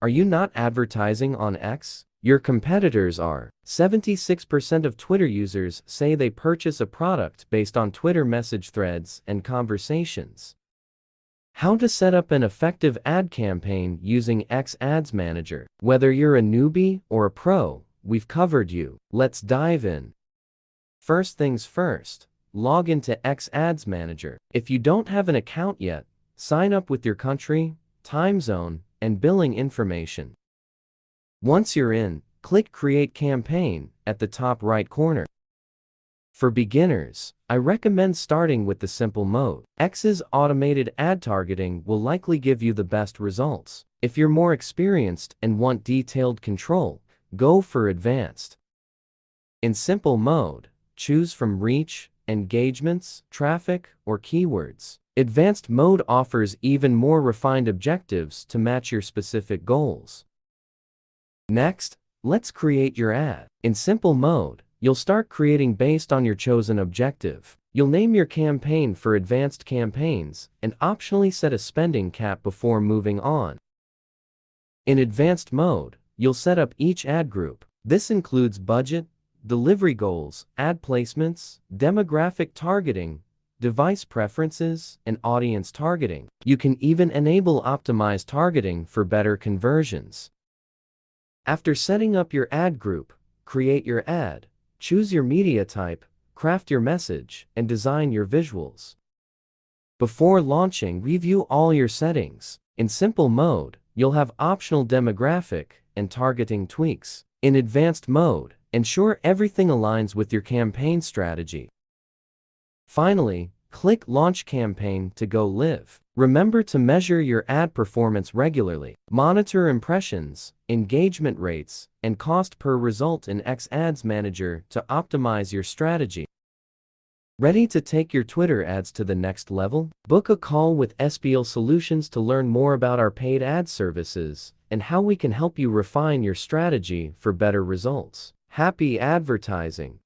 Are you not advertising on X? Your competitors are. 76% of Twitter users say they purchase a product based on Twitter message threads and conversations. How to set up an effective ad campaign using X Ads Manager. Whether you're a newbie or a pro, we've covered you. Let's dive in. First things first, log into X Ads Manager. If you don't have an account yet, sign up with your country, time zone, and billing information. Once you're in, click Create Campaign at the top right corner. For beginners, I recommend starting with the simple mode. X's automated ad targeting will likely give you the best results. If you're more experienced and want detailed control, go for advanced. In simple mode, choose from reach, engagements, traffic, or keywords. Advanced mode offers even more refined objectives to match your specific goals. Next, let's create your ad. In simple mode, you'll start creating based on your chosen objective. You'll name your campaign for advanced campaigns and optionally set a spending cap before moving on. In advanced mode, you'll set up each ad group. This includes budget, delivery goals, ad placements, demographic targeting, device preferences, and audience targeting. You can even enable optimized targeting for better conversions. After setting up your ad group, create your ad, choose your media type, craft your message, and design your visuals. Before launching, review all your settings. In simple mode, you'll have optional demographic and targeting tweaks. In advanced mode, ensure everything aligns with your campaign strategy. Finally, click Launch Campaign to go live. Remember to measure your ad performance regularly. Monitor impressions, engagement rates, and cost per result in X Ads Manager to optimize your strategy. Ready to take your Twitter ads to the next level? Book a call with SBL Solutions to learn more about our paid ad services and how we can help you refine your strategy for better results. Happy advertising!